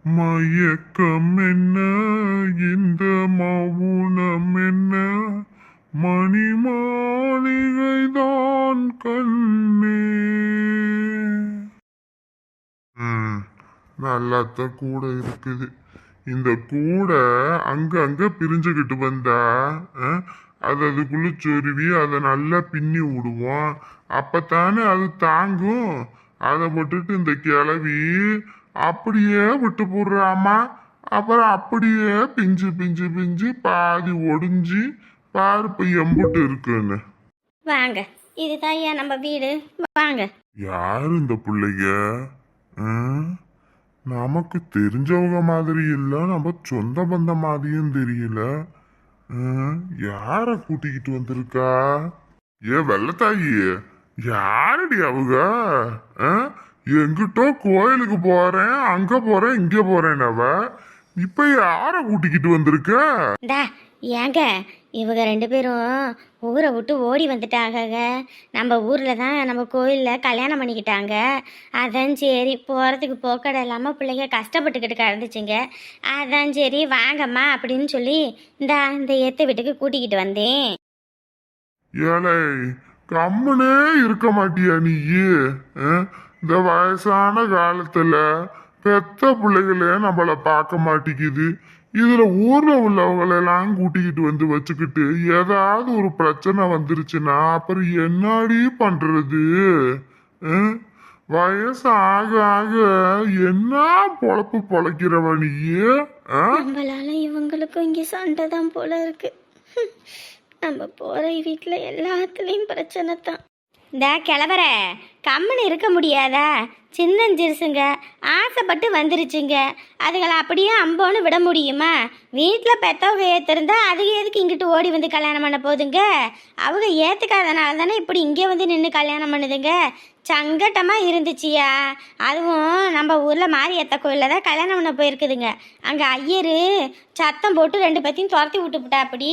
மயக்கம் என்ன இந்த மௌனம் என்ன மணி மாளிகைதான் கண்ணே. நல்லாத்தான் கூட இருக்குது. இந்த கூடை அங்க பிரிஞ்சுக்கிட்டு வந்தா அதுக்குள்ள சொருவி அதை நல்லா பின்னி விடுவோம். அப்பத்தானே அது தாங்கும். அதை விட்டுட்டு இந்த கிளவி அப்படியே விட்டு போடுறாமா. அப்புறம் அப்படியே பிஞ்சு பிஞ்சு பிஞ்சு பாதி ஒடிஞ்சு பாரு இப்ப எம்புட்டு இருக்குன்னு. வாங்க, இதுதான் ஏன் நம்ம வீடு. வாங்க. யாரு இந்த பிள்ளைங்க? நமக்கு தெரிஞ்சவங்க மாதிரி இல்ல, நம்ம சொந்த பந்த மாதிரியும் தெரியல. யார கூட்டிக்கிட்டு வந்திருக்கா? ஏ வெள்ளத்தாயி, யாரடி அவங்க? எங்கிட்டோ கோயிலுக்கு போறேன், அங்க போறேன், இங்க போறேன். அவ இப்ப யார கூட்டிக்கிட்டு வந்திருக்க? ஏங்க இவங்க 2 பேரும் ஊரை விட்டு ஓடி வந்துட்டாங்க. நம்ம ஊரில் தான் நம்ம கோயிலில் கல்யாணம் பண்ணிக்கிட்டாங்க. அதான் சரி, போகிறதுக்கு போக்கடை இல்லாமல் பிள்ளைங்க கஷ்டப்பட்டுக்கிட்டு கிடந்துச்சுங்க. அதான் சரி வாங்கம்மா அப்படின்னு சொல்லி இந்த ஏத்த வீட்டுக்கு கூட்டிக்கிட்டு வந்தேன். ஏழை கம்முனே இருக்க மாட்டியா நீ? இந்த வயசான காலத்துல பெத்த பிள்ளைகளே நம்மள பார்க்க மாட்டேங்குது. இதுல ஊர்ல உள்ளவங்களெல்லாம் கூட்டிக்கிட்டு வந்து வச்சுக்கிட்டு ஏதாவது ஒரு பிரச்சனை வந்துருச்சுன்னா அப்புறம் என்னடி பண்றது? வயசு ஆக ஆக என்ன பொழப்பு பொழைக்கிறவ நீ? நம்மளால இவங்களுக்கும் இங்க சண்டை தான் போல இருக்கு. நம்ம போற வீட்டுல எல்லாத்துலயும் பிரச்சனை தான். இந்த கிளவர கம்முன்னு இருக்க முடியாதா? சின்னஞ்சிருசுங்க ஆசைப்பட்டு வந்துருச்சுங்க. அதுகளை அப்படியே அம்போன்னு விட முடியுமா? வீட்டில் பெற்றவங்க ஏற்றிருந்தா அதுக்கு எதுக்கு இங்கிட்டு ஓடி வந்து கல்யாணம் பண்ண போதுங்க? அவங்க ஏற்றுக்காதனால தானே இப்படி இங்கே வந்து நின்று கல்யாணம் பண்ணுதுங்க. சங்கட்டமாக இருந்துச்சியா. அதுவும் நம்ம ஊரில் மாரியத்த கோயிலில் தான் கல்யாணம் பண்ண போயிருக்குதுங்க. அங்கே ஐயர் சத்தம் போட்டு 2 பேத்தையும் துரத்தி விட்டுப்புட்டா. அப்படி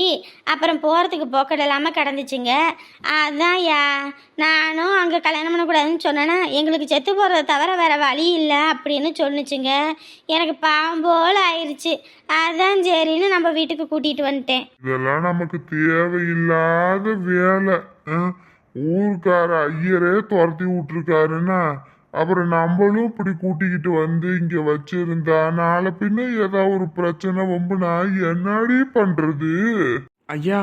அப்புறம் போகிறதுக்கு போக்கட இல்லாமல் கிடந்துச்சுங்க. அதான் யா நானும் அங்கே கல்யாணம் பண்ணக்கூடாதுன்னு சொன்னேன்னா எங்களுக்கு செத்து போகிறத தவிர வேறு வழி இல்லை அப்படின்னு சொன்னிச்சுங்க. எனக்கு பாவம் போல் ஆயிடுச்சு. அதான் சரின்னு நம்ம வீட்டுக்கு கூட்டிகிட்டு வந்துட்டேன். இதெல்லாம் நமக்கு தேவையில்லாத வேலை. ஊருக்கார ஐயரே துரத்தி விட்டுருக்காருன்னா அப்புறம் நம்மளும் இப்படி கூட்டிக்கிட்டு வந்து இங்க வச்சிருந்தா நாளை பின்ன ஏதாவது ஒரு பிரச்சனை வம்புனா என்னடி பண்றது? ஐயா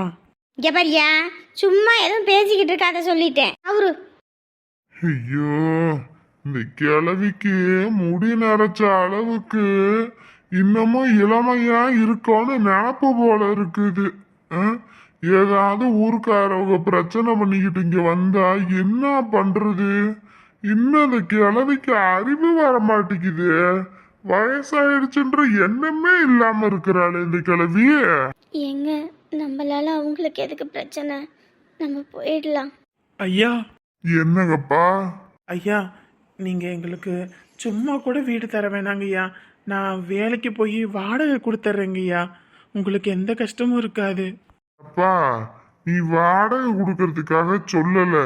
இங்க பாரியா, சும்மா எதுவும் பேசிக்கிட்டு இருக்காத சொல்லிட்டேன். அவரு ஐயோ, இந்த கிழவிக்கு முடி நரைச்ச அளவுக்கு இன்னமும் இளமையா இருக்கோன்னு நினப்பு போல இருக்குது. ஏதாவது ஊருக்காரவங்க பிரச்சனை பண்ணிக்கிட்டு இங்க வந்தா என்ன பண்றது? இன்னும் இந்த கிழவிக்கு அறிவு வர மாட்டேங்குது. வயசாயிடுச்சுன்ற எண்ணமே இல்லாம இருக்கிறாள் இந்த கிழவி. எங்க நம்மளால அவங்களுக்கு எதுக்கு பிரச்சனை? நம்ம போயிடலாம். ஐயா. என்னங்கப்பா? ஐயா, நீங்க எங்களுக்கு சும்மா கூட வீடு தர வேணாங்கய்யா. நான் வேலைக்கு போய் வாடகை கொடுத்துட்றேங்கய்யா. உங்களுக்கு எந்த கஷ்டமும் இருக்காது. அப்பா, நீ வாடகை கொடுக்கறதுக்காக சொல்லல.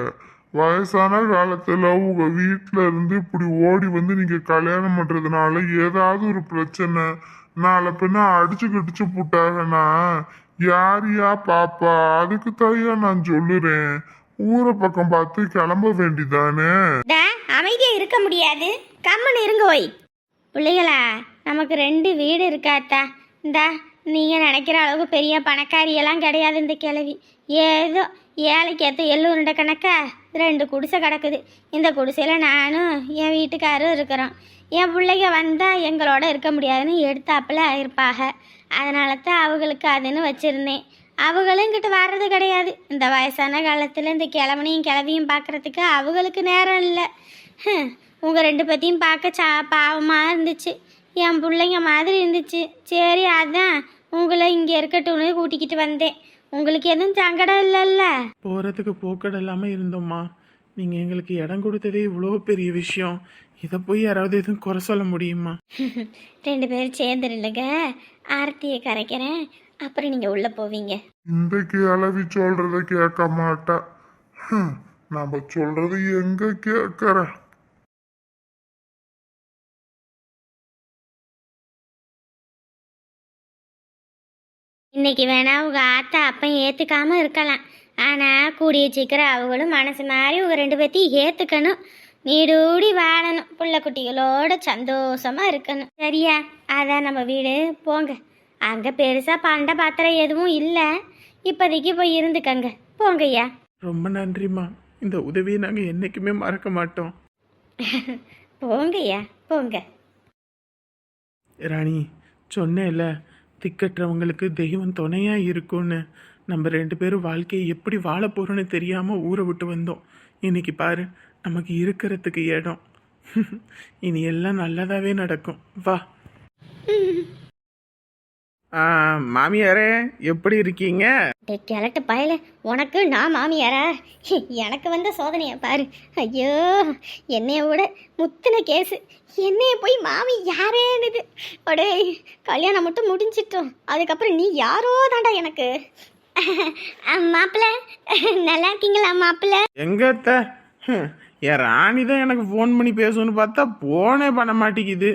வயசான காலத்துல உங்க வீட்டுல இருந்து இப்படி ஓடி வந்து நீங்க கல்யாணம் பண்றதுனால ஏதாவது ஒரு பிரச்சனை நாளை பின்ன அடிச்சு கடிச்சு போட்டாங்கன்னா யாரியா பாப்பா? அதுக்கு தாயா நான் சொல்லுறேன், ஊரை பக்கம் பார்த்து கிளம்ப வேண்டிதானே. அமைதியா இருக்க முடியாது, கம்மன் இருங்க. ஓய் பிள்ளைகளா, நமக்கு 2 வீடு இருக்காத்தா. இந்தா நீங்க நினைக்கிற அளவுக்கு பெரிய பணக்காரியெல்லாம் கிடையாது இந்த கிழவி. ஏதோ ஏழைக்கு ஏற்ற எள்ளுருண்ட கணக்கா 2 குடிசை கிடக்குது. இந்த குடிசையில் நானும் என் வீட்டுக்காரும் இருக்கிறோம். என் பிள்ளைங்க வந்தால் எங்களோட இருக்க முடியாதுன்னு எடுத்தாப்புல இருப்பாக. அதனால தான் அவங்களுக்கு அதுன்னு வச்சுருந்தேன். அவங்களும் இங்கிட்ட வர்றது கிடையாது. இந்த வயசான காலத்தில் இந்த கிழவனையும் கிழவியும் பார்க்குறதுக்கு அவங்களுக்கு நேரம் இல்லை. உங்கள் 2 பேத்தையும் பார்க்க பாவமாக இருந்துச்சு. என் பிள்ளைங்க மாதிரி இருந்துச்சு. சரி அதான் உங்களை இங்கே இருக்கட்டும்னு கூட்டிக்கிட்டு வந்தேன். உங்களுக்கு எதுவும் சங்கடம் இல்லைல்ல? போகிறதுக்கு போக்கடை இல்லாமல் இருந்தோம்மா. நீங்கள் எங்களுக்கு இடம் கொடுத்ததே இவ்வளோ பெரிய விஷயம். இதை போய் யாராவது எதுவும் குறை சொல்ல முடியுமா? 2 பேரும் சேர்ந்துருங்க, ஆரத்தியை கரைக்கிறேன், அப்புறம் நீங்கள் உள்ளே போவீங்க. இந்த கிழவி சொல்றத கேட்க மாட்டா. நம்ம சொல்றது எங்க கேட்கற? இன்னைக்கு வேணா உங்க ஆத்தா அப்பன் ஏத்துக்காம இருக்கலாம், ஆனா கூடிய சீக்கிரம் அவங்களும் மனசு மாதிரி உங்க 2 பேர்த்தையும் ஏத்துக்கணும். நீடூடி வாழணும், புள்ள குட்டிகளோட சந்தோஷமா இருக்கணும். சரியா? அதான் நம்ம வீடு. போங்க, அங்க பெருசா பண்ட பாத்திரம் எதுவும் இல்லை, இப்போதைக்கு போய் இருந்துக்கங்க. போங்கய்யா. ரொம்ப நன்றிம்மா. இந்த உதவியை நாங்கள் என்றைக்குமே மறக்க மாட்டோம். போங்கய்யா போங்க. ராணி, சொன்னேன்ல திக்கற்றவங்களுக்கு தெய்வம் துணையாக இருக்கும்னு. நம்ம 2 பேரும் வாழ்க்கையை எப்படி வாழ போகிறோன்னு தெரியாமல் ஊரை விட்டு வந்தோம். இன்னைக்கு பாரு, நமக்கு இருக்கிறதுக்கு இடம். இனி எல்லாம் நல்லதாகவே நடக்கும். வா. மாமியாரே, எப்படி இருக்கீங்க? கிழட்டு பயல, உனக்கு நான் மாமியாரா? எனக்கு வந்த சோதனையை பாரு. ஐயோ, என்னைய விட முத்தின கேஸு, என்னைய போய் மாமி யாரேன்னுது. அடே, கல்யாணம் மட்டும் முடிஞ்சிட்டோம், அதுக்கப்புறம் நீ யாரோ தாண்டா எனக்கு. மாப்பிள்ள, நல்லா இருக்கீங்களா மாப்பிள்ள? எங்கத்த என் ராணி தான் எனக்கு ஃபோன் பண்ணி பேசணும்னு பார்த்தா போனே பண்ண மாட்டேங்குது.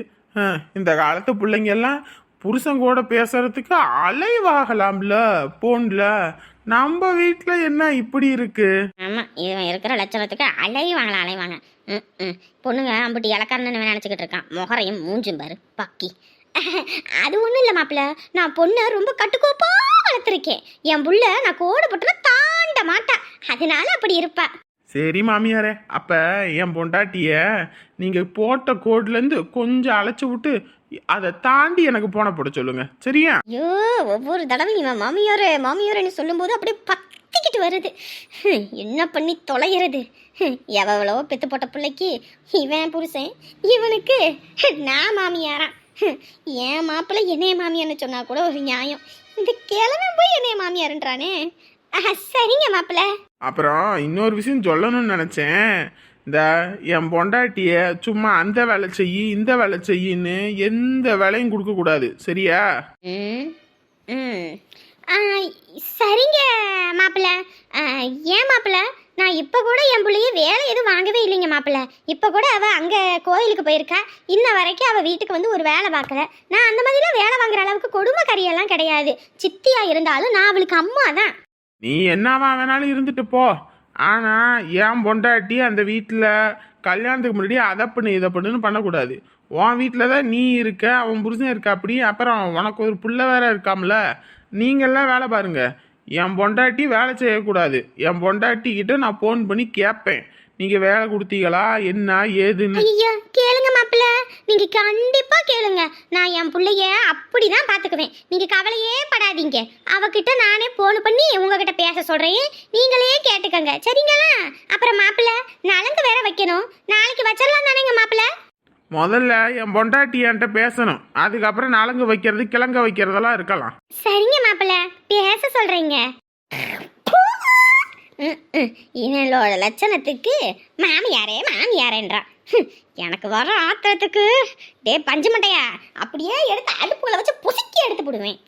இந்த காலத்து பிள்ளைங்க எல்லாம் புருஷன் கூட பேசுறதுக்கு அலைவாகலாம்ல போன்ல. நம்ம வீட்டில் என்ன இப்படி இருக்கு? ஆமாம், இவன் இருக்கிற லட்சணத்துக்கு அலைவாங்களா அலைவாங்க. பொண்ணுங்க அம்புட்டி இலக்காரன்னு நினச்சிக்கிட்டு இருக்கான். முகரையும் மூஞ்சும் பாரு பக்கி. அது ஒன்றும் இல்லை மாப்பிள்ள, நான் பொண்ணை ரொம்ப கட்டுக்கோப்பா வளர்த்துருக்கேன். என் புள்ள நான் கோடு போட்டுனா தாண்ட மாட்டா, அதனால அப்படி இருப்பா. சரி மாமியாரே, அப்போ என் பொண்டாட்டிய நீங்கள் போட்ட கோட்லேருந்து கொஞ்சம் அழைச்சி விட்டு அதை தாண்டி எனக்கு போன போட சொல்லுங்க, சரியா? ஐயோ, ஒவ்வொரு தடவையும் இவன் மாமியாரே மாமியாரேன்னு சொல்லும்போது அப்படியே பத்திக்கிட்டு வருது. என்ன பண்ணி தொலைகிறது? எவ்வளோ பெத்து போட்ட பிள்ளைக்கு இவன் புருஷன், இவனுக்கு நான் மாமியாரான். என் மாப்பிள்ளை என்னைய மாமியார்னு சொன்னா கூட ஒரு நியாயம், இந்த கிழமை போய் என்னைய மாமியாருன்றானே. சரிங்க மாப்பிள்ள. அப்புறம் இன்னொரு விஷயம் சொல்லணும்னு நினச்சேன். இந்த என் பொண்டாட்டிய சும்மா அந்த வேலை செய்யி இந்த வேலை செய்யின்னு எந்த வேலையும் கொடுக்கக்கூடாது, சரியா? சரிங்க மாப்பிள்ள. ஏன் மாப்பிள்ள, நான் இப்போ கூட என் பிள்ளைய வேலை எதுவும் வாங்கவே இல்லைங்க மாப்பிள்ள. இப்போ கூட அவள் அங்கே கோயிலுக்கு போயிருக்கா, இன்ன வரைக்கும் அவள் வீட்டுக்கு வந்து ஒரு வேலை பார்க்கல. நான் அந்த மாதிரிலாம் வேலை வாங்குற அளவுக்கு கொடுமைக்காரியெல்லாம் கிடையாது. சித்தியா இருந்தாலும் நான் அவளுக்கு அம்மா தான். நீ என்னவா வேணாலும் இருந்துட்டு போ, ஆனால் என் பொண்டாட்டி அந்த வீட்டில் கல்யாணத்துக்கு முன்னாடி அதை பண்ணு இதை பண்ணுன்னு பண்ணக்கூடாது. உன் வீட்டில் தான் நீ இருக்க, அவன் புருஷன் இருக்கா, அப்படி அப்புறம் உனக்கு ஒரு புள்ள வேற இருக்காமல, நீங்கள்லாம் வேலை பாருங்க. என் பொண்டாட்டி வேலை செய்யக்கூடாது. என் பொண்டாட்டி கிட்ட நான் ஃபோன் பண்ணி கேட்பேன், நீங்கள் வேலை கொடுத்தீங்களா என்ன ஏதுன்னு. ஐயா, கேளுங்க மாப்பிள்ள, நீங்க கண்டிப்பா கேளுங்க. நான் என் பிள்ளைய அப்படிதான் பாத்துக்குவேன், நீங்க கவலையே படாதீங்க. அவகிட்ட நானே போன் பண்ணி உங்ககிட்ட பேச சொல்றேன், நீங்களே கேட்டுக்கங்க, சரிங்களா? அப்புறம் மாப்பிள்ள, நலங்கு வேற வைக்கணும், நாளைக்கு வச்சிடலாம் தானேங்க மாப்பிள்ள? முதல்ல என் பொண்டாட்டி என்கிட்ட பேசணும், அதுக்கப்புறம் நலங்கு வைக்கிறது கிழங்க வைக்கிறதெல்லாம் இருக்கலாம். சரிங்க மாப்பிள்ள, பேச சொல்றீங்க. இவனோட லட்சணத்துக்கு மாமியாரே மாமியாரேன்றான். எனக்கு வர ஆத்திரத்துக்கு டே பஞ்சு மட்டையா அப்படியே எடுத்து அடுப்புகளை வச்சு புசுக்கி எடுத்து போடுவேன்.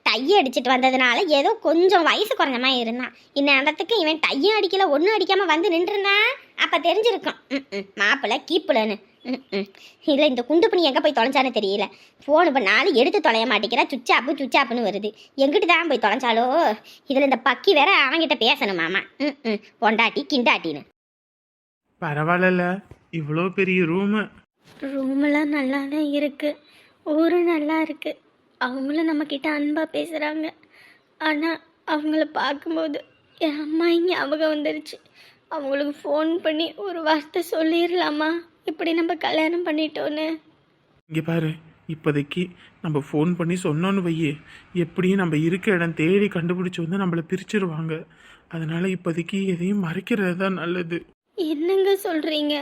டையை அடிச்சுட்டு வந்ததுனால ஏதோ கொஞ்சம் வயசு குறைஞ்ச மாதிரி இருந்தான். இந்நேரத்துக்கு இவன் டையும் அடிக்கல ஒன்றும் அடிக்காம வந்து நின்றுருந்தான், அப்போ தெரிஞ்சிருக்கும் மாப்பிள்ளை கீப்புலன்னு. இல்லை, இந்த குண்டு பண்ணி எங்கே போய் தொலைஞ்சானு தெரியல. ஃபோனு பண்ணாலும் எடுத்து தொலைய மாட்டேங்கிறா, சுச்சாப்புன்னு வருது. எங்கிட்டு தான் போய் தொலைஞ்சாலோ? இதில் இந்த பக்கி வேற அவங்கிட்ட பேசணும் மாமா. பொண்டாட்டி கிண்டாட்டின்னு. பரவாயில்ல, இவ்வளோ பெரிய ரூமெல்லாம் நல்லா தான் இருக்கு, ஊரு நல்லா இருக்கு. அவங்களும் நம்மக்கிட்ட அன்பாக பேசுகிறாங்க. ஆனால் அவங்கள பார்க்கும்போது என் அம்மா ஞாபகம் வந்துருச்சு. அவங்களுக்கு ஃபோன் பண்ணி ஒரு வார்த்தை சொல்லிடலாமா, இப்படி நம்ம கல்யாணம் பண்ணிட்டோன்னு? இங்கே பாரு, இப்போதைக்கு நம்ம ஃபோன் பண்ணி சொன்னோன்னு வையே, எப்படியும் நம்ம இருக்க இடம் தேடி கண்டுபிடிச்சி வந்து நம்மளை பிரிச்சிருவாங்க. அதனால இப்போதைக்கு எதையும் மறைக்கிறது தான் நல்லது. என்னங்க சொல்கிறீங்க?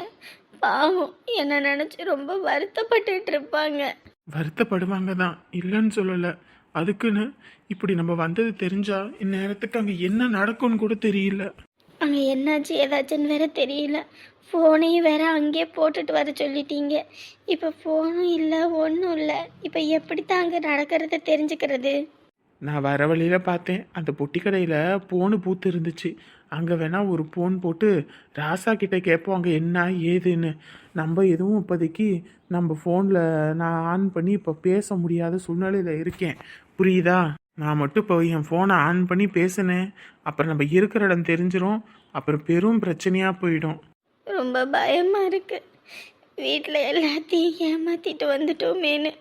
பாவம், என்ன நினச்சி ரொம்ப வருத்தப்பட்டுட்டு இருப்பாங்க. வருத்தப்படுவாங்க தான், இல்லைன்னு சொல்லலை. அதுக்குன்னு இப்படி நம்ம வந்தது தெரிஞ்சா இந்நேரத்துக்கு அங்கே என்ன நடக்கும்னு கூட தெரியல. அங்கே என்னாச்சு ஏதாச்சுன்னு வேற தெரியல. ஃபோனையும் வேற அங்கேயே போட்டுட்டு வர சொல்லிட்டீங்க. இப்போ ஃபோனும் இல்லை ஒன்றும் இல்லை. இப்போ எப்படி தாங்க நடக்கிறத தெரிஞ்சுக்கிறது? நான் வர வழியில் பார்த்தேன், அந்த பொட்டி கடையில் போனு பூத்து இருந்துச்சு. அங்கே வேணால் ஒரு ஃபோன் போட்டு ராசா கிட்டே கேட்போம் அங்கே என்ன ஏதுன்னு. நம்ம எதுவும் இப்போதைக்கு நம்ம ஃபோனில் நான் ஆன் பண்ணி இப்போ பேச முடியாத சூழ்நிலையில் இருக்கேன், புரியுதா? நான் மட்டும் இப்போ என் ஃபோனை ஆன் பண்ணி பேசினேன், அப்புறம் நம்ம இருக்கிற இடம் தெரிஞ்சிரும், அப்புறம் பெரும் பிரச்சனையாக போயிடும். ரொம்ப பயமாக இருக்கு. வீட்டில் எல்லாத்தையும் ஏமாற்றிட்டு வந்துட்டோமேன்னு.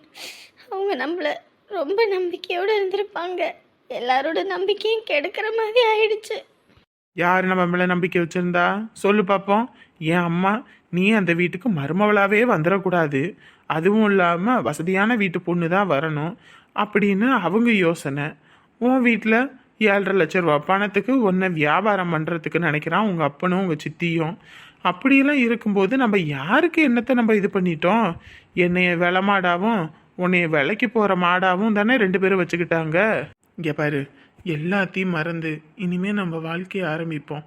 அவங்க நம்மளை ரொம்ப நம்பிக்கையோடு இருந்திருப்பாங்க. எல்லாரோட நம்பிக்கையும் கெடுக்கிற மாதிரி ஆயிடுச்சு. யார் நம்ம மேலே நம்பிக்கை வச்சுருந்தா சொல்லு பார்ப்போம். என் அம்மா நீ அந்த வீட்டுக்கு மருமவளாகவே வந்துடக்கூடாது, அதுவும் இல்லாமல் வசதியான வீட்டு பொண்ணு தான் வரணும் அப்படின்னு அவங்க யோசனை. உன் வீட்டில் 7.5 லட்ச ரூபா பணத்துக்கு உன்னை வியாபாரம் பண்ணுறதுக்கு நினைக்கிறான் உங்கள் அப்பனும் உங்கள் சித்தியும். அப்படியெல்லாம் இருக்கும்போது நம்ம யாருக்கு என்னத்தை நம்ம இது பண்ணிட்டோம்? என்னைய விலை மாடாவும் உன்னைய விலைக்கு போகிற மாடாவும் தானே 2 பேரும் வச்சுக்கிட்டாங்க. இங்கே பாரு, எல்லாத்தையும் மறந்து இனிமே நம்ம வாழ்க்கையை ஆரம்பிப்போம்.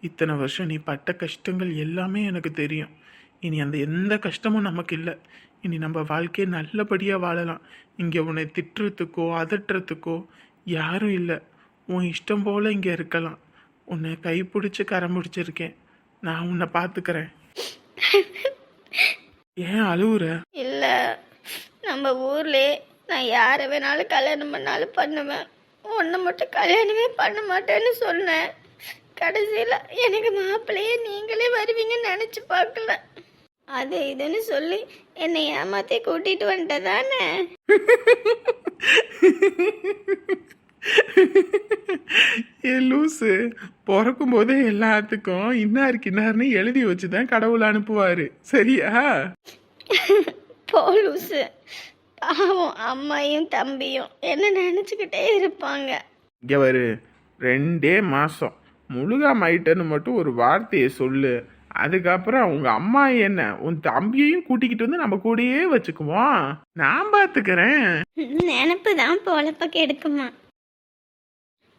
இத்தனை வருஷம் நீ பட்ட கஷ்டங்கள் எல்லாமே எனக்கு தெரியும். இனி அந்த எந்த கஷ்டமும் நமக்கு இல்லை. இனி நம்ம வாழ்க்கையை நல்லபடியாக வாழலாம். இங்கே உன்னை திட்டுறதுக்கோ அதட்டுறதுக்கோ யாரும் இல்லை. உன் இஷ்டம் போல் இங்கே இருக்கலாம். உன்னை கைப்பிடிச்சி கரம் பிடிச்சிருக்கேன். நான் உன்னை பார்த்துக்கிறேன். ஏன் அழுவுற? இல்லை, நம்ம ஊர்லேயே நான் யாரை வேணாலும் கல்யாணம் பண்ணாலும் பண்ணுவேன், ஒன்றை மட்டும் கல்யாணமே பண்ண மாட்டேன்னு சொன்னேன். கடைசியில் எனக்கு மாப்பிள்ளையே நீங்களே வருவீங்கன்னு நினச்சி பார்க்கல. அது இதுன்னு சொல்லி என்னை ஏமாற்றி கூட்டிகிட்டு வந்துட்டதானே. ஏ லூசு, பிறக்கும் போதே எல்லாத்துக்கும் இன்னாருக்கு இன்னார்னு எழுதி வச்சு தான் கடவுள் அனுப்புவார், சரியா? போலூசு, பாவம் அம்மாயும் தம்பியும் என்ன நினச்சிக்கிட்டே இருப்பாங்க. இங்கே வரு, 2 மாதம் முழுகாமாயிட்டன்னு மட்டும் ஒரு வார்த்தையை சொல்லு. அதுக்கப்புறம் உங்க அம்மா என்ன உன் தம்பியையும் கூட்டிக்கிட்டு வந்து நம்ம கூடயே வச்சுக்குவோம். நான் பார்த்துக்கிறேன். நினப்பு தான் பொழப்ப கெடுக்குமா.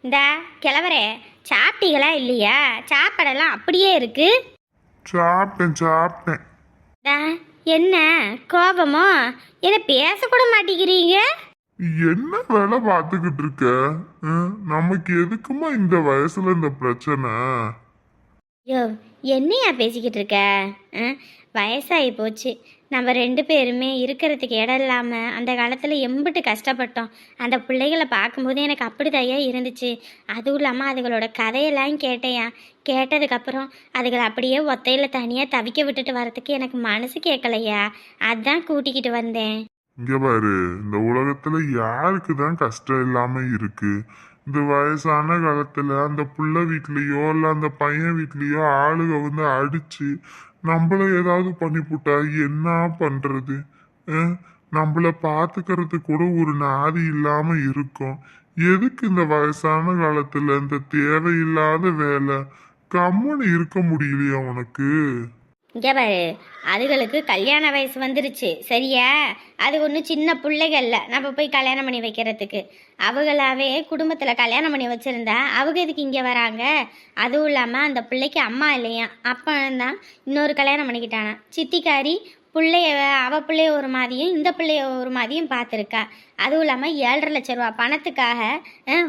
இந்தா கிழவரே, சாப்பிட்டீங்களா இல்லையா? சாப்பாடெல்லாம் அப்படியே இருக்கு. சாப்பிட்டேன். டா, என்ன கோபமோ? என்ன பேசக்கூட மாட்டேங்கிறீங்க? என்ன வேலை பார்த்துக்கிட்டு இருக்க? நமக்கு எதுக்குமா இந்த வயசுல இந்த பிரச்சனை? யோ, என்னையா பேசிக்கிட்டு இருக்க? வயசாகி போச்சு. நம்ம 2 பேருமே இருக்கிறதுக்கு இடம் இல்லாமல் அந்த காலத்தில் எம்பிட்டு கஷ்டப்பட்டோம். அந்த பிள்ளைகளை பார்க்கும்போது எனக்கு அப்படி தையா இருந்துச்சு. அதுவும் இல்லாமல் அதுகளோட கதையெல்லாம் கேட்டேயா. கேட்டதுக்கப்புறம் அதுகளை அப்படியே ஒத்தையில் தனியாக தவிக்க விட்டுட்டு வரதுக்கு எனக்கு மனசு கேட்கலையா. அதான் கூட்டிக்கிட்டு வந்தேன். இங்க பாரு, இந்த உலகத்துல யாருக்கு தான் கஷ்டம் இல்லாம இருக்கு? இந்த வயசான காலத்துல அந்த புள்ள வீட்லயோ இல்ல அந்த பையன் வீட்லயோ ஆளுக வந்து அடிச்சு நம்மள ஏதாவது பண்ணிப்புட்டா என்ன பண்றது? நம்மள பாத்துக்கிறது கூட ஒரு நாதி இல்லாம இருக்கும். எதுக்கு இந்த வயசான காலத்துல இந்த தேவையில்லாத வேலை? கம்முன்னு இருக்க முடியலையா உனக்கு? இங்கே பாரு, அதுகளுக்கு கல்யாண வயசு வந்துருச்சு, சரியா? அது ஒன்றும் சின்ன பிள்ளைகள்ல நம்ம போய் கல்யாணம் பண்ணி வைக்கிறதுக்கு. அவங்களாவே குடும்பத்தில் கல்யாணம் பண்ணி வச்சுருந்தா அவங்க எதுக்கு இங்கே வராங்க? அதுவும் இல்லாமல் அந்த பிள்ளைக்கு அம்மா இல்லையா, அப்பந்தான் இன்னொரு கல்யாணம் பண்ணிக்கிட்டானா. சித்திக்காரி பிள்ளைய அவள் பிள்ளைய ஒரு மாதிரியும் இந்த பிள்ளைய ஒரு மாதிரியும் பார்த்துருக்கா. அதுவும் இல்லாமல் 7.5 லட்ச ரூபா பணத்துக்காக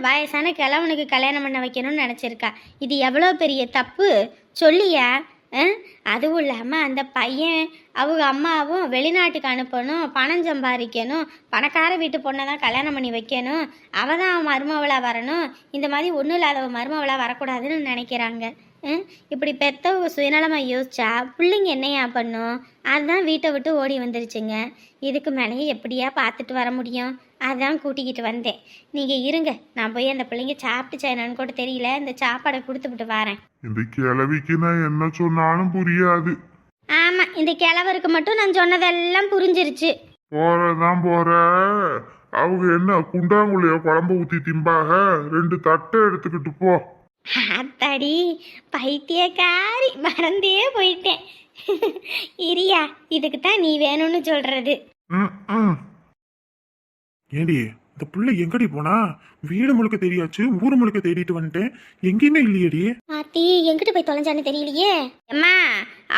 வயசான கிழவனுக்கு கல்யாணம் பண்ண வைக்கணும்னு நினச்சிருக்கா. இது எவ்வளோ பெரிய தப்பு சொல்லியா? அதுவும் இல்லாமல் அந்த பையன் அவங்க அம்மாவும் வெளிநாட்டுக்கு அனுப்பணும், பணம் சம்பாதிக்கணும், பணக்கார வீட்டு பொண்ணை தான் கல்யாணம் பண்ணி வைக்கணும், அவள் தான் மருமவளாக வரணும், இந்த மாதிரி ஒன்றும் இல்லாதவ மருமவளாக வரக்கூடாதுன்னு நினைக்கிறாங்க. இப்படி பெற்றவங்க சுயநலமாக யோசிச்சா பிள்ளைங்க என்னையா பண்ணும்? அதுதான் வீட்டை விட்டு ஓடி வந்துருச்சுங்க. இதுக்கு மேலேயே எப்படியா பார்த்துட்டு வர முடியும்? அதான் கூட்டிக்கிட்டு வந்தேன். நீங்கள் இருங்க, நான் போய் அந்த பிள்ளைங்க சாப்பிட்டுச்சா என்னன்னு கூட தெரியல, இந்த சாப்பாடை கொடுத்துவிட்டு வரேன். இந்த கிழவிக்கு நான் என்ன சொன்னாலும் புரியாது. ஆமாம், இந்த கிழவருக்கு மட்டும் நான் சொன்னதெல்லாம் புரிஞ்சிருச்சு. போறதான் போற. அவங்க என்ன குண்டாங்குள்ளைய குழம்பு ஊத்தி திம்பாக? 2 தட்டை எடுத்துக்கிட்டு போ. அத்தாடி பைத்தியக்காரி, மறந்தே போயிட்டேன். இரியா, இதுக்கு தான் நீ வேணும்னு சொல்றது. ஏடி இந்த புள்ள எங்கடி போனா? வீடு முழுக்க தெரியாச்சு, ஊரு முழுக்க தேடிட்டு வந்துட்டேன், எங்கேயுமே இல்லையடி. ஆத்தி எங்கிட்டு போய் தொலைஞ்சான்னு தெரியலையே. அம்மா,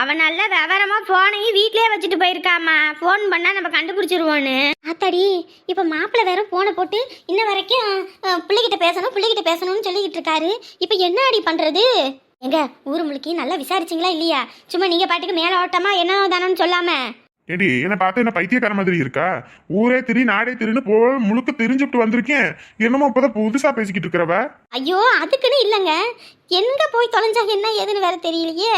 அவன் நல்ல விவரமா போனையும் வீட்லயே வச்சுட்டு போயிருக்காமா. ஃபோன் பண்ணா நம்ம கண்டுபிடிச்சிருவோன்னு. ஆத்தாடி, இப்ப மாப்பிள்ளை வேற போனை போட்டு இன்ன வரைக்கும் பிள்ளைகிட்ட பேசணும்னு சொல்லிக்கிட்டு இருக்காரு. இப்ப என்ன அடி பண்றது? எங்க ஊரு முழுக்கி நல்லா விசாரிச்சிங்களா இல்லையா? சும்மா நீங்க பாட்டுக்கு மேல ஓட்டமா என்ன தானோன்னு சொல்லாம. ஏடி என்ன பார்த்து என்ன பைத்தியக்கார மாதிரி இருக்கா? ஊரே திரி நாடே திரின்னு போ முழுக்க தெரிஞ்சுட்டு வந்திருக்கேன். என்னமோ இப்பதான் புதுசா பேசிக்கிட்டு இருக்கிறவ. ஐயோ அதுக்குன்னு இல்லைங்க, எங்க போய் தொலைஞ்சா என்ன ஏதுன்னு வேற தெரியலையே.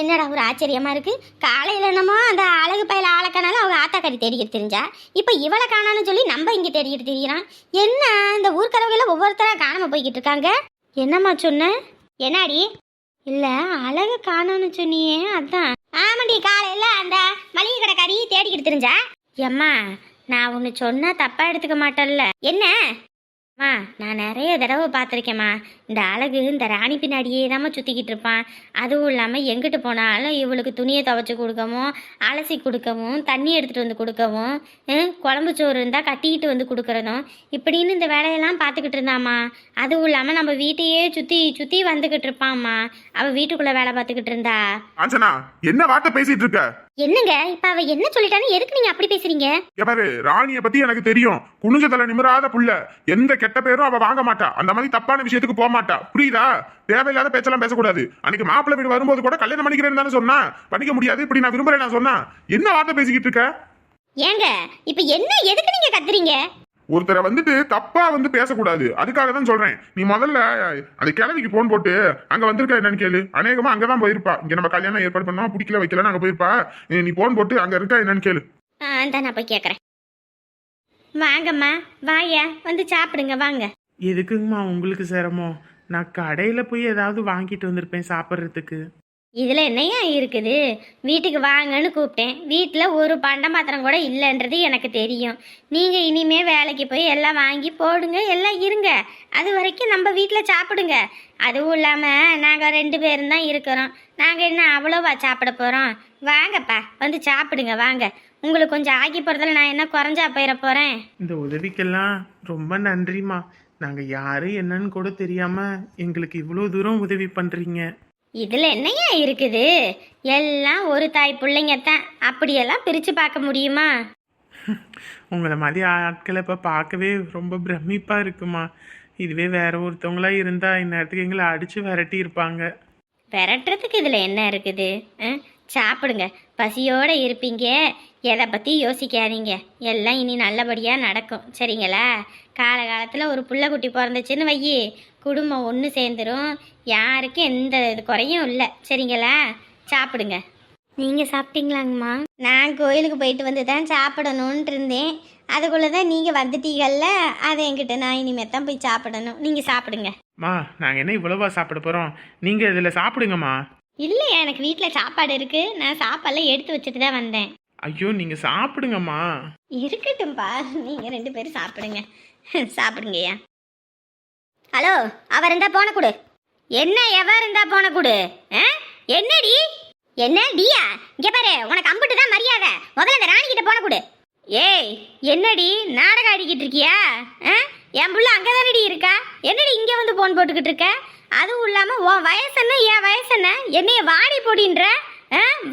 என்னடா ஒரு ஆச்சரியமா இருக்கு. காலையில என்னமோ அந்த அழகு பயில ஆளக்கானால அவங்க ஆத்தாக்காரி தேடிக்கிட்டு தெரிஞ்சா, இப்ப இவளை காணான்னு சொல்லி நம்ம இங்க தேடிக்கிட்டு தெரியறான். என்ன இந்த ஊர்க்கரவையில ஒவ்வொருத்தரா காணாம போய்கிட்டு இருக்காங்க. என்னம்மா சொன்ன? என்னாடி? இல்ல அழகு காணோன்னு சொன்னியே அதான். ஆமாடி, காலையில அந்த மளிகை கடைக்காரி தேடிக்கிட்டு தெரிஞ்சா. எம்மா நான் ஒன்று சொன்னா தப்பா எடுத்துக்க மாட்டேன்ல. என்ன? அம்மா நான் நிறைய தடவை பார்த்துருக்கேம்மா, இந்த அழகு இந்த ராணி பின்னாடியே தாம்மா சுற்றிக்கிட்டு இருப்பான். அதுவும் இல்லாமல் எங்கிட்டு போனாலும் இவளுக்கு துணியை துவைச்சி கொடுக்கவும், அலசி கொடுக்கவும், தண்ணி எடுத்துகிட்டு வந்து கொடுக்கவும், குழம்பு சோறு இருந்தால் கட்டிக்கிட்டு வந்து கொடுக்குறதும் இப்படின்னு இந்த வேலையெல்லாம் பார்த்துக்கிட்டு இருந்தாம்மா. அதுவும் இல்லாமல் நம்ம வீட்டையே சுற்றி சுற்றி வந்துக்கிட்டு இருப்பாம்மா. அவள் வீட்டுக்குள்ளே வேலை பார்த்துக்கிட்டு இருந்தா. ஆஞ்சனா என்ன வார்த்தை பேசிட்டு இருக்க? என்னங்க இப்ப அவ என்ன சொல்லிட்டான்னு எதுக்கு நீங்க அப்படி பேசுறீங்க? பாரு, ராணிய பத்தி எனக்கு தெரியும். குனிஞ்ச தலை நிமிராத புள்ள, எந்த கெட்ட பேரும் அவ வாங்க மாட்டா. அந்த மாதிரி தப்பான விஷயத்துக்கு போக மாட்டா, புரியுதா? தேவையில்லாத பேச்செல்லாம் பேசக்கூடாது. அன்னைக்கு மாப்பிள்ளை வீடு வரும்போது கூட கல்யாணம் பண்ணிக்கிறேன்னு தானே சொன்னா, பண்ணிக்க முடியாது இப்படி நான் விரும்புறேன் நான் சொன்னா. என்ன வார்த்தை பேசிக்கிட்டு இருக்க? ஏங்க இப்ப என்ன எதுக்கு நீங்க கத்துறீங்க? ஒருத்தரை வந்துட்டு தப்பா வந்து பேசக்கூடாது, அதுக்காக தான் சொல்றேன். நீ முதல்ல அந்த கிழவிக்கு போன் போட்டு அங்க வந்திருக்க என்னன்னு கேளு. அநேகமா அங்கதான் போயிருப்பா. இங்க நம்ம கல்யாணம் ஏற்பாடு பண்ணா பிடிக்கல வைக்கல அங்க போயிருப்பா. நீ போன் போட்டு அங்க இருக்கா என்னன்னு கேளு. நான் போய் கேக்குறேன். வாங்கம்மா வாயா, வந்து சாப்பிடுங்க வாங்க. எதுக்குங்கம்மா உங்களுக்கு சிரமம்? நான் கடையில போய் ஏதாவது வாங்கிட்டு வந்திருப்பேன் சாப்பிட்றதுக்கு. இதுல என்னையா இருக்குது? வீட்டுக்கு வாங்கன்னு கூப்பிட்டேன், வீட்டில் ஒரு பண்ட பாத்திரம் கூட இல்லைன்றது எனக்கு தெரியும். நீங்க இனிமே வேலைக்கு போய் எல்லாம் வாங்கி போடுங்க, எல்லாம் இருங்க. அது வரைக்கும் நம்ம வீட்டில் சாப்பிடுங்க. அதுவும் இல்லாமல் நாங்கள் 2 பேரும் தான் இருக்கிறோம். நாங்கள் என்ன அவ்வளோவா சாப்பிட போகிறோம்? வாங்கப்பா வந்து சாப்பிடுங்க வாங்க. உங்களுக்கு கொஞ்சம் ஆக்கி போகிறதுல நான் என்ன குறைஞ்சா போயிட போகிறேன்? இந்த உதவிக்கெல்லாம் ரொம்ப நன்றிம்மா. நாங்கள் யாரு என்னன்னு கூட தெரியாம எங்களுக்கு இவ்வளோ தூரம் உதவி பண்றீங்க. இதில் என்னையா இருக்குது? எல்லாம் ஒரு தாய் பிள்ளைங்க தான், அப்படியெல்லாம் பிரித்து பார்க்க முடியுமா? உங்களை மாதிரி ஆட்களை இப்போ பார்க்கவே ரொம்ப பிரமிப்பா இருக்குமா. இதுவே வேற ஒருத்தவங்களா இருந்தா இந்நேரத்துக்கு எங்களை அடிச்சு விரட்டி இருப்பாங்க. விரட்டுறதுக்கு இதில் என்ன இருக்குது? சாப்பிடுங்க, பசியோடு இருப்பீங்க. எதை பற்றி யோசிக்காதீங்க, எல்லாம் இனி நல்லபடியாக நடக்கும் சரிங்களா? காலகாலத்தில் ஒரு புள்ள குட்டி பிறந்துச்சுன்னு வையி, குடும்பம் ஒன்று சேர்ந்துடும். யாருக்கும் எந்த குறையும் இல்லை சரிங்களா? சாப்பிடுங்க. நீங்கள் சாப்பிட்டீங்களாங்கம்மா? நான் கோயிலுக்கு போயிட்டு வந்து தான் சாப்பிடணுன்ட்டு இருந்தேன். அதுக்குள்ளே தான் நீங்கள் வந்துட்டீங்கல்ல, அதை என்கிட்ட நான் இனிமேல் தான் போய் சாப்பிடணும். நீங்கள் சாப்பிடுங்க. மா நாங்கள் என்ன இவ்வளவா சாப்பிட போகிறோம்? நீங்கள் இதில் சாப்பிடுங்கம்மா. இல்லையா, எனக்கு வீட்டில் சாப்பாடு இருக்குது. நான் சாப்பாடெல்லாம் எடுத்து வச்சுட்டு தான் வந்தேன். ஐயோ நீங்கள் சாப்பிடுங்கம்மா. இருக்கட்டும்பா, நீங்கள் 2 பேரும் சாப்பிடுங்க. சாப்பிடுங்கய்யா. ஹலோ, அவர் இருந்தா போன கொடு. என்ன எவர் இருந்தா போன கொடு? என்னடி? என்ன டியா? இங்க பாரு, உனக்கு அம்பிட்டு தான் மரியாதை. முதல்ல இந்த ராணி கிட்ட போன கொடு. ஏய் என்னடி நாடகம் ஆடிக்கிட்டு இருக்கியா? என் புள்ள அங்கதானடி இருக்கா, என்னடி இங்க வந்து போன் போட்டுக்கிட்டு இருக்க? அதுவும் இல்லாம உன் வயசு என்ன என் வயசு என்ன? என்னைய வாடி போடின்ற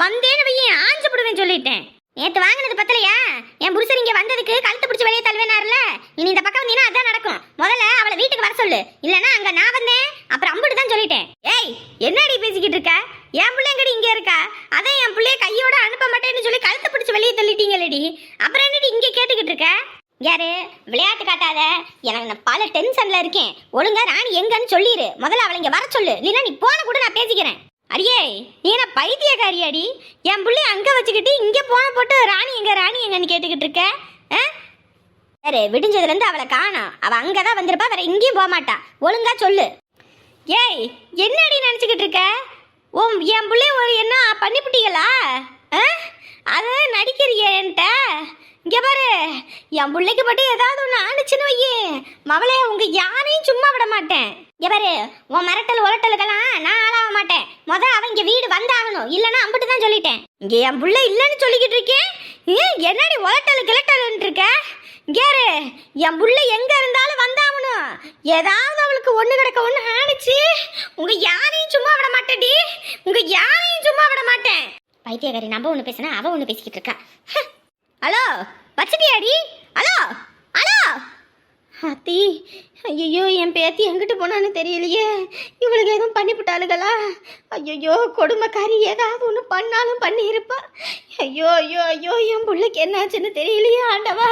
வந்தேன்னு வைய ஆஞ்சு போடுவேன் சொல்லிட்டேன். நேற்று வாங்கினது பத்தலையா? என் புருஷன் இங்கே வந்ததுக்கு கழுத்து பிடிச்சி வெளியே தள்ளுவேனார்ல, இனி இந்த பக்கம் வந்தீங்கன்னா அதான் நடக்கும். முதல்ல அவளை வீட்டுக்கு வர சொல்லு, இல்லைன்னா அங்கே நான் வந்தேன் அப்புறம் அம்பிட்டு தான் சொல்லிட்டேன். ஏய் என்னடி பேசிக்கிட்டு இருக்க? என் பிள்ளைங்கடி இங்கே இருக்கா, அதான் என் பிள்ளைய கையோட அனுப்ப மாட்டேன்னு சொல்லி கழுத்து பிடிச்சி வெளியே தள்ளிட்டீங்களேடி, அப்புறம் என்னடி இங்கே கேட்டுக்கிட்டு இருக்க? யாரு விளையாட்டு காட்டாத, எனக்கு நான் பல டென்ஷன்ல இருக்கேன். ஒழுங்கா ராணி எங்கன்னு சொல்லிடு, முதல்ல அவளை இங்கே வர சொல்லு, இல்லைன்னா நீ போன கூட நான் பேசிக்கிறேன். அடியே நீ என்ன பைத்தியக்காரியாடி? என் பிள்ளை அங்கே வச்சுக்கிட்டு இங்கே போன போட்டு ராணி எங்கன்னு கேட்டுக்கிட்டு இருக்க? சரி விடிஞ்சதுலேருந்து அவளை காணோம். அவள் அங்கே தான் வந்திருப்பா, வேற எங்கேயும் போக மாட்டா. ஒழுங்கா சொல்லு. ஏய் என்னடி நினச்சிக்கிட்டு இருக்க? என் பிள்ளை ஒரு என்ன பண்ணிவிட்டீங்களா? அது நடிக்கிறிய என்கிட்ட? இங்கே பாரு, என் பிள்ளைக்கு மட்டும் ஏதாவது ஒன்று ஆணுச்சுன்னு வையே, மவளே உங்க யாரையும் சும்மா விட மாட்டேன். இங்கே பாரு, உன் மிரட்டல் உரட்டலுக்கெல்லாம் நான் ஆளாக மாட்டேன். அவன் இங்கே வீடு வந்தாகணும், இல்லைன்னா அம்பிட்டு தான் சொல்லிட்டேன். இங்கே என் பிள்ளை இல்லைன்னு சொல்லிக்கிட்டு இருக்கேன், என்னடி உரட்டல் கிளட்டலுன்னு இருக்க? கேரு என் பிள்ளை எங்கே இருந்தாலும் வந்தாகணும். ஏதாவது அவளுக்கு ஒன்று கிடக்க ஒன்று ஆணுச்சு, உங்க யாரையும் சும்மா விட மாட்டேடி, உங்க யாரையும் சும்மா விட மாட்டேன். பைத்தியக்காரி, நம்ம ஒன்று பேசினா அவ ஒன்று பேசிக்கிட்டு இருக்கா. ஹலோ வச்சுட்டியாடி? ஹலோ ஹலோ அத்தி, ஐயோ என் பேத்தி எங்கிட்டு போனான்னு தெரியலையே. இவளுக்கு எதுவும் பண்ணிவிட்டாளுகளா? ஐயோ கொடுமைக்காரி, ஏதாவது ஒன்று பண்ணாலும் பண்ணி இருப்பா. ஐயோ ஐயோ ஐயோ என் பிள்ளைக்கு என்னாச்சுன்னு தெரியலையே ஆண்டவா.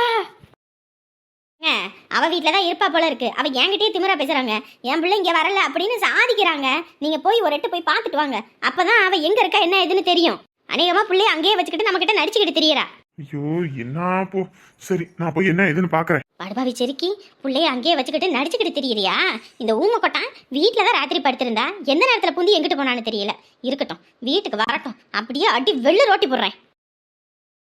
அவ வீட்டில் தான் இருப்பா போல இருக்கு. அவ என்கிட்டயே திமிரா பேசுறாங்க. என் பிள்ளை இங்கே வரல அப்படின்னு சாதிக்கிறாங்க. நீங்க போய் ஒரு எட்டு போய் பார்த்துட்டு வாங்க. அப்பதான் அவ எங்க இருக்கா என்ன ஏதுன்னு தெரியும். அநேகமா பிள்ளைய அங்கேயே வச்சுக்கிட்டு நம்ம கிட்ட நடிச்சுக்கிட்டு தெரியறா. ஐயோ என்ன போ. சரி நான் போய் என்ன ஏதுன்னு பாக்குறேன். படுபாவி செருக்கி பிள்ளைய அங்கேயே வச்சுக்கிட்டு நடிச்சுக்கிட்டு தெரியறியா? இந்த ஊமை கொட்டான் வீட்டில் தான் ராத்திரி படுத்திருந்தா எந்த நேரத்தில் பூந்தி எங்கிட்டு போனான்னு தெரியல. இருக்கட்டும் வீட்டுக்கு வரட்டும், அப்படியே அடி வெள்ளு ரோட்டி போடுறேன்.